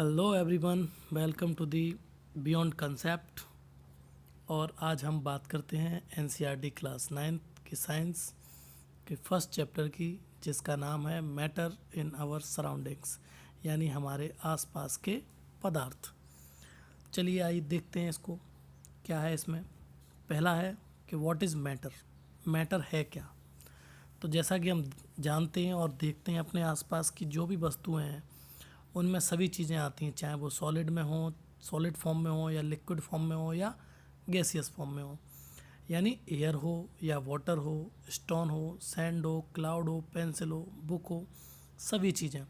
Hello everyone, welcome to the beyond concept. और आज हम बात करते हैं एनसीईआरटी क्लास 9th की साइंस के फर्स्ट चैप्टर की, जिसका नाम है मैटर इन आवर सराउंडिंग्स, यानी हमारे आसपास के पदार्थ। चलिए आइए देखते हैं इसको, क्या है इसमें। पहला है कि व्हाट इज़ मैटर। मैटर है क्या। तो जैसा कि हम जानते हैं और देखते हैं अपने आसपास की जो भी वस्तुएं हैं उनमें सभी चीज़ें आती हैं, चाहे वो सॉलिड में हो, सॉलिड फॉर्म में हो, या लिक्विड फॉर्म में हो, या गैसियस फॉर्म में हो। यानी एयर हो या वाटर हो, स्टोन हो, सैंड हो, क्लाउड हो, पेंसिल हो, बुक हो, सभी चीज़ें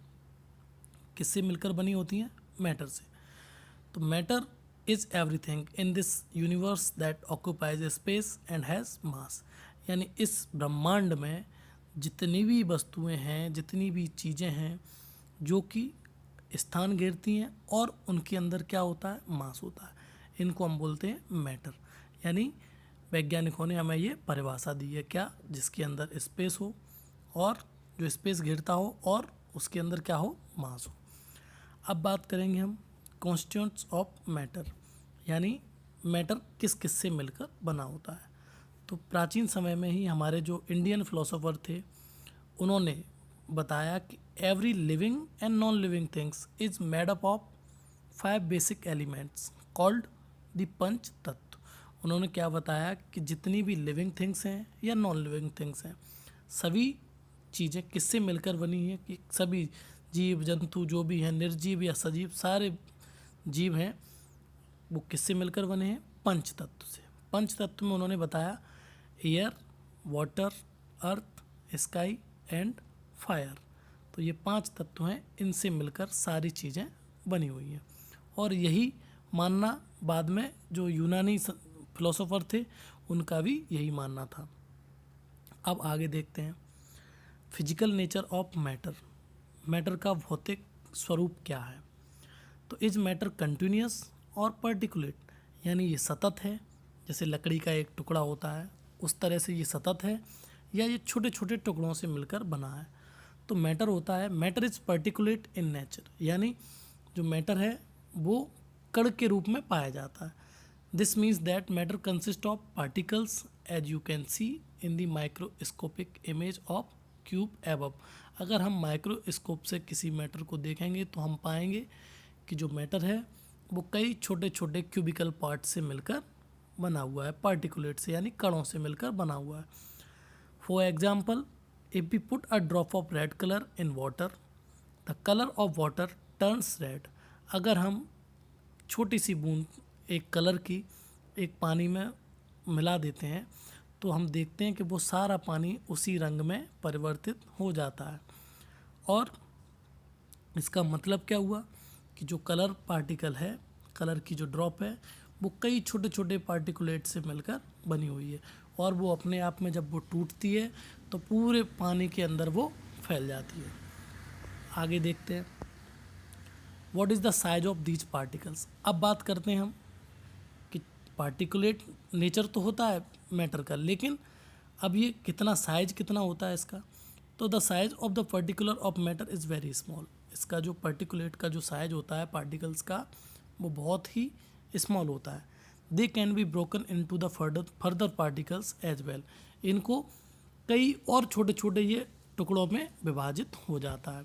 किससे मिलकर बनी होती हैं? मैटर से। तो matter is everything in this universe that occupies space and has मास। यानी इस ब्रह्मांड में जितनी भी वस्तुएं हैं, जितनी भी चीज़ें हैं जो कि स्थान घेरती हैं और उनके अंदर क्या होता है? मास होता है। इनको हम बोलते हैं मैटर। यानी वैज्ञानिकों ने हमें ये परिभाषा दी है, क्या? जिसके अंदर स्पेस हो और जो स्पेस घेरता हो और उसके अंदर क्या हो? मास हो। अब बात करेंगे हम कॉन्स्टिट्यूएंट्स ऑफ मैटर, यानी मैटर किस किस से मिलकर बना होता है। तो प्राचीन समय में ही हमारे जो इंडियन फिलोसोफर थे उन्होंने बताया कि every living and non living things is made up of 5 basic elements called the panch tattva. उन्होंने क्या बताया कि जितनी भी लिविंग थिंग्स हैं या नॉन लिविंग थिंग्स हैं, सभी चीज़ें किससे मिलकर बनी हैं? कि सभी जीव जंतु जो भी हैं, निर्जीव या सजीव, सारे जीव हैं, वो किससे मिलकर बने हैं? पंच तत्व से। पंच तत्व में उन्होंने बताया air, water, earth, sky and fire. तो ये 5 तत्व हैं, इनसे मिलकर सारी चीज़ें बनी हुई हैं। और यही मानना बाद में जो यूनानी फिलोसोफर थे उनका भी यही मानना था। अब आगे देखते हैं physical nature of matter. Matter का भौतिक स्वरूप क्या है? तो इज मैटर कंटिन्यूस और पर्टिकुलेट, यानी ये सतत है, जैसे लकड़ी का एक टुकड़ा होता है उस तरह से ये सतत है, या ये छोटे छोटे टुकड़ों से मिलकर बना है। तो मैटर होता है, matter is particulate in nature, यानी जो मैटर है वो कण के रूप में पाया जाता है। This means that matter consist of particles as you can see in the microscopic image of cube above. अगर हम माइक्रोस्कोप से किसी मैटर को देखेंगे तो हम पाएंगे कि जो मैटर है वो कई छोटे छोटे क्यूबिकल पार्ट से मिलकर बना हुआ है, पार्टिकुलेट से यानी कणों से मिलकर बना हुआ है। For example, if we put a drop of red colour in water, the colour of water turns red. अगर हम छोटी सी बूंद एक कलर की एक पानी में मिला देते हैं तो हम देखते हैं कि वो सारा पानी उसी रंग में परिवर्तित हो जाता है। और इसका मतलब क्या हुआ कि जो कलर पार्टिकल है, कलर की जो ड्रॉप है, वो कई छोटे छोटे पार्टिकुलेट से मिलकर बनी हुई है, और वो अपने आप में जब वो टूटती है तो पूरे पानी के अंदर वो फैल जाती है। आगे देखते हैं what is the size of these particles. अब बात करते हैं हम कि पार्टिकुलेट नेचर तो होता है मैटर का, लेकिन अब ये कितना साइज कितना होता है इसका। तो the size of the particular of matter is very small. इसका जो पर्टिकुलेट का जो साइज होता है पार्टिकल्स का, वो बहुत ही स्मॉल होता है। They can be broken into the further particles as well. इनको कई और छोटे छोटे ये टुकड़ों में विभाजित हो जाता है।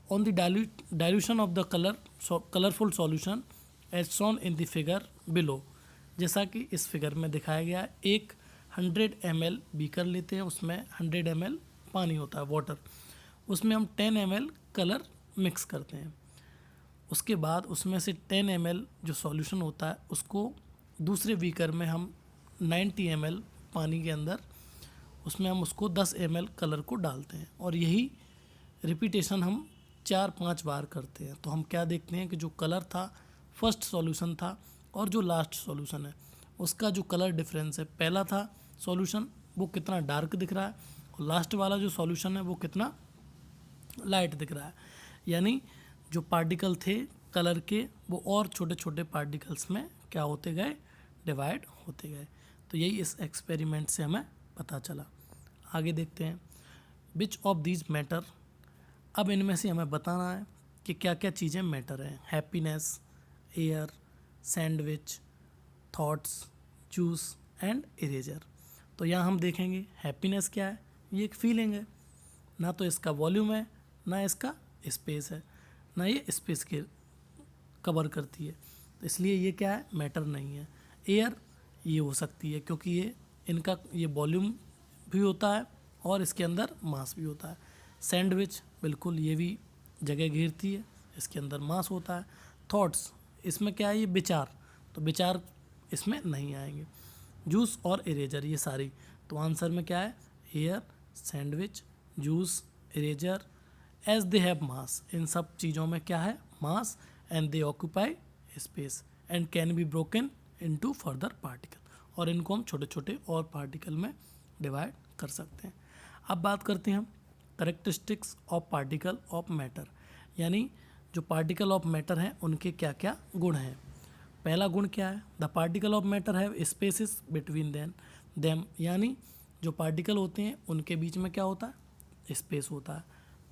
On the dilution of the colourful solution as shown in the figure below. जैसा कि इस फिगर में दिखाया गया है, एक 100 ml बीकर लेते हैं, उसमें 100 ml पानी होता है, वाटर। उसमें हम 10 ml कलर मिक्स करते हैं। उसके बाद उसमें से 10 ml जो सॉल्यूशन होता है उसको दूसरे बीकर में हम 90 ml पानी के अंदर, उसमें हम उसको 10 ml कलर को डालते हैं, और यही रिपीटेशन हम 4-5 बार करते हैं। तो हम क्या देखते हैं कि जो कलर था, फर्स्ट सॉल्यूशन था और जो लास्ट सॉल्यूशन है उसका जो कलर डिफरेंस है, पहला था सॉल्यूशन वो कितना डार्क दिख रहा है, और लास्ट वाला जो सॉल्यूशन है वो कितना लाइट दिख रहा है। यानी जो पार्टिकल थे कलर के, वो और छोटे छोटे पार्टिकल्स में क्या होते गए? डिवाइड होते गए। तो यही इस एक्सपेरिमेंट से हमें पता चला। आगे देखते हैं विच ऑफ दीज मैटर। अब इनमें से हमें बताना है कि क्या क्या चीज़ें मैटर हैं। Happiness, air, sandwich, thoughts, juice and eraser. तो यहाँ हम देखेंगे हैप्पीनेस क्या है, ये एक फीलिंग है, ना तो इसका वॉल्यूम है ना इसका स्पेस है, ना ये स्पेस के कवर करती है, तो इसलिए ये क्या है, मैटर नहीं है। एयर ये हो सकती है क्योंकि ये वॉल्यूम भी होता है और इसके अंदर मास भी होता है। सैंडविच बिल्कुल ये भी जगह घेरती है, इसके अंदर मास होता है। थॉट्स इसमें क्या है, ये विचार, तो विचार इसमें नहीं आएंगे। जूस और इरेजर ये सारी, तो आंसर में क्या है, air, sandwich, juice, eraser, as they have mass, इन सब चीज़ों में क्या है, mass, and they occupy space and can be broken into further particle, और इनको हम छोटे छोटे और पार्टिकल में डिवाइड कर सकते हैं। अब बात करते हैं हम characteristics of particle of matter, यानी जो पार्टिकल ऑफ मैटर हैं उनके क्या क्या गुण हैं। पहला गुण क्या है, the particle of matter have spaces between them, यानी जो पार्टिकल होते हैं उनके बीच में क्या होता है, स्पेस होता है।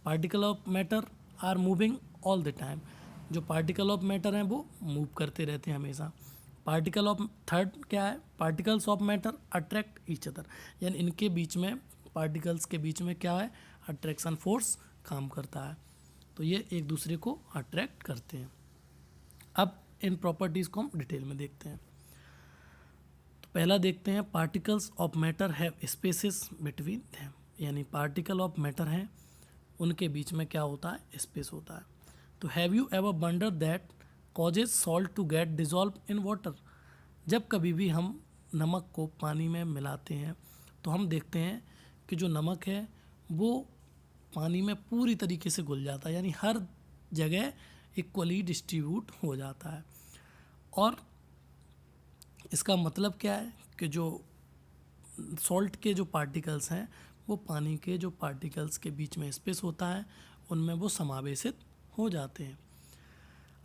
Particle of matter are moving all the time, जो पार्टिकल ऑफ मैटर हैं वो मूव करते रहते हैं हमेशा। पार्टिकल ऑफ थर्ड क्या है, particles of matter attract each other, यानी इनके बीच में, पार्टिकल्स के बीच में क्या है, अट्रैक्शन फोर्स काम करता है, तो ये एक दूसरे को अट्रैक्ट करते हैं। अब इन प्रॉपर्टीज़ को हम डिटेल में देखते हैं। तो पहला देखते हैं, particles of matter have spaces between them, यानी पार्टिकल ऑफ मैटर हैं उनके बीच में क्या होता है, स्पेस होता है। तो have you ever wonder that causes salt to get dissolve in water, जब कभी भी हम नमक को पानी में मिलाते हैं तो हम देखते हैं कि जो नमक है वो पानी में पूरी तरीके से घुल जाता है, यानी हर जगह इक्वली डिस्ट्रीब्यूट हो जाता है। और इसका मतलब क्या है कि जो सॉल्ट के जो पार्टिकल्स हैं वो पानी के जो पार्टिकल्स के बीच में स्पेस होता है उनमें वो समावेशित हो जाते हैं।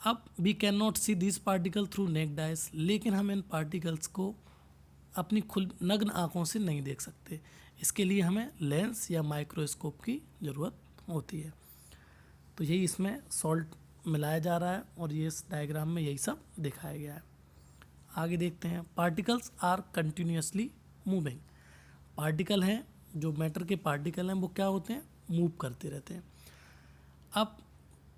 अब we can not see this particle through naked eyes, लेकिन हम इन पार्टिकल्स को अपनी नग्न आँखों से नहीं देख सकते, इसके लिए हमें लेंस या माइक्रोस्कोप की ज़रूरत होती है। तो यही इसमें सॉल्ट मिलाया जा रहा है और ये इस डायग्राम में यही सब दिखाया गया है। आगे देखते हैं, particles are continuously moving, particle हैं जो मैटर के पार्टिकल हैं वो क्या होते हैं, मूव करते रहते हैं। अब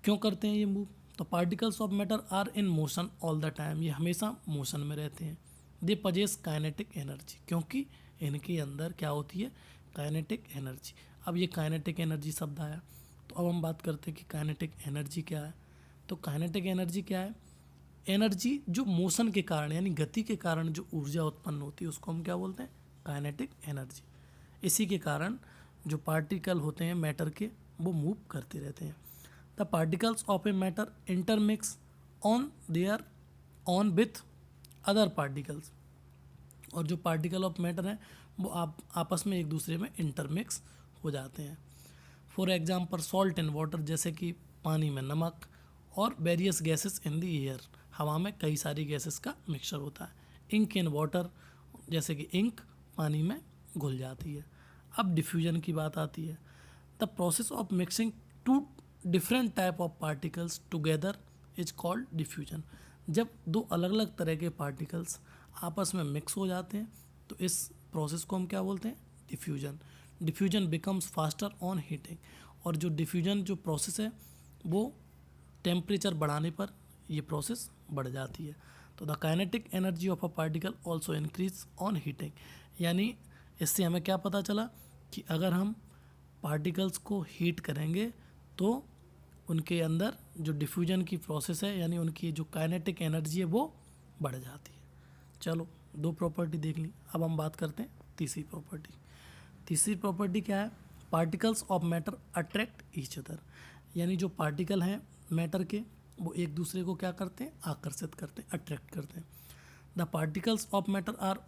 क्यों करते हैं ये मूव, तो particles of matter are in motion all the time, ये हमेशा मोशन में रहते हैं। दे पजेस काइनेटिक एनर्जी, क्योंकि इनके अंदर क्या होती है, काइनेटिक एनर्जी। अब ये काइनेटिक एनर्जी शब्द आया, तो अब हम बात करते हैं कि काइनेटिक एनर्जी क्या है। तो काइनेटिक एनर्जी क्या है, एनर्जी जो मोशन के कारण यानी गति के कारण जो ऊर्जा उत्पन्न होती है उसको हम क्या बोलते हैं, काइनेटिक एनर्जी। इसी के कारण जो पार्टिकल होते हैं मैटर के वो मूव करते रहते हैं। The particles of a matter intermix on their on with other particles, और जो पार्टिकल ऑफ मैटर हैं वो आपस में एक दूसरे में इंटरमिक्स हो जाते हैं। For example salt in water, जैसे कि पानी में नमक, और various gases in the air, हवा में कई सारी गैसेस का मिक्सचर होता है। इंक इन वाटर, जैसे कि इंक पानी में घुल जाती है। अब डिफ्यूजन की बात आती है, the process of mixing two different type of particles together is called diffusion. जब दो अलग अलग तरह के पार्टिकल्स आपस में मिक्स हो जाते हैं तो इस प्रोसेस को हम क्या बोलते हैं, diffusion. Diffusion becomes faster on heating, और जो डिफ्यूजन जो प्रोसेस है वो टेम्परेचर बढ़ाने पर ये प्रोसेस बढ़ जाती है। तो the kinetic energy of a particle also increase on heating, यानी इससे हमें क्या पता चला कि अगर हम पार्टिकल्स को हीट करेंगे तो उनके अंदर जो डिफ्यूजन की प्रोसेस है यानी उनकी जो काइनेटिक एनर्जी है वो बढ़ जाती है। चलो 2 प्रॉपर्टी देख ली, अब हम बात करते हैं तीसरी प्रॉपर्टी। तीसरी प्रॉपर्टी क्या है, particles of matter attract each other, यानी जो पार्टिकल हैं मैटर के वो एक दूसरे को क्या करते हैं, आकर्षित करते हैं, अट्रैक्ट करते हैं। The particles of matter are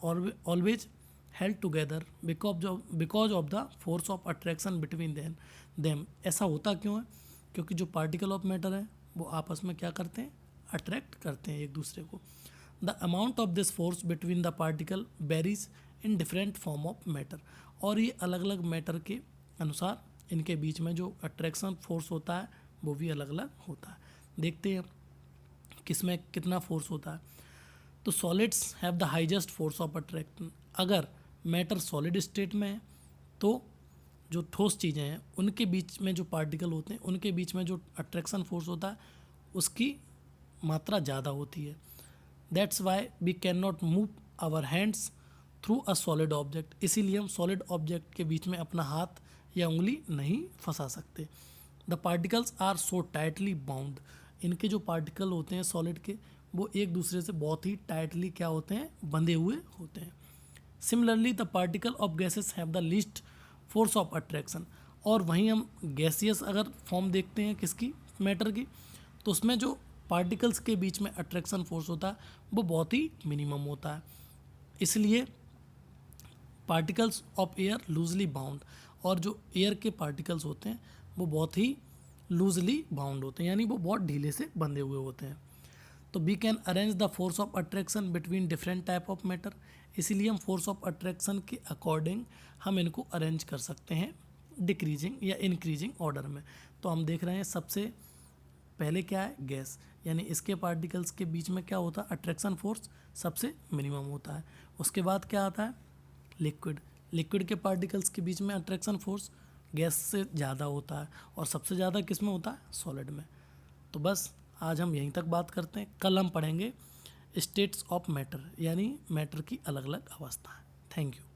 always held together because of the force of attraction between them. ऐसा होता क्यों है, क्योंकि जो पार्टिकल ऑफ मैटर है वो आपस में क्या करते हैं, अट्रैक्ट करते हैं एक दूसरे को। The amount of this force between the particle varies in different form of matter, और ये अलग अलग मैटर के अनुसार इनके बीच में जो अट्रैक्शन फोर्स होता है वो भी अलग अलग होता है। देखते हैं किसमें कितना फोर्स होता है। तो solids have the highest force of attraction. अगर मैटर सॉलिड स्टेट में है तो जो ठोस चीज़ें हैं उनके बीच में जो पार्टिकल होते हैं उनके बीच में जो अट्रैक्शन फोर्स होता है उसकी मात्रा ज़्यादा होती है। That's why we can not move our hands through a solid object. इसीलिए हम सॉलिड ऑब्जेक्ट के बीच में अपना हाथ या उंगली नहीं फंसा सकते। The particles are so tightly bound. इनके जो पार्टिकल होते हैं सॉलिड के वो एक दूसरे से बहुत ही टाइटली क्या होते हैं, बंधे हुए होते हैं। Similarly the particle of gases have the least force of attraction. और वहीं हम गैसियस अगर फॉर्म देखते हैं किसकी, मैटर की, तो उसमें जो पार्टिकल्स के बीच में अट्रैक्शन फोर्स होता है वो बहुत ही मिनिमम होता है। इसलिए particles of air loosely bound, और जो एयर के पार्टिकल्स होते हैं वो बहुत ही लूजली बाउंड होते हैं, यानी वो बहुत ढीले से बंधे हुए होते हैं। तो we can arrange the force of attraction between different type of matter. इसीलिए हम फोर्स ऑफ अट्रैक्शन के अकॉर्डिंग हम इनको अरेंज कर सकते हैं डिक्रीजिंग या इंक्रीजिंग ऑर्डर में। तो हम देख रहे हैं सबसे पहले क्या है, गैस, यानी इसके पार्टिकल्स के बीच में क्या होता है, अट्रैक्शन फोर्स सबसे मिनिमम होता है। उसके बाद क्या आता है, लिक्विड। लिक्विड के पार्टिकल्स के बीच में अट्रैक्शन फोर्स गैस से ज़्यादा होता है, और सबसे ज़्यादा किस में होता है, सॉलिड में। तो बस आज हम यहीं तक बात करते हैं। कल हम पढ़ेंगे स्टेट्स ऑफ मैटर, यानी मैटर की अलग अलग अवस्थाएं। Thank you.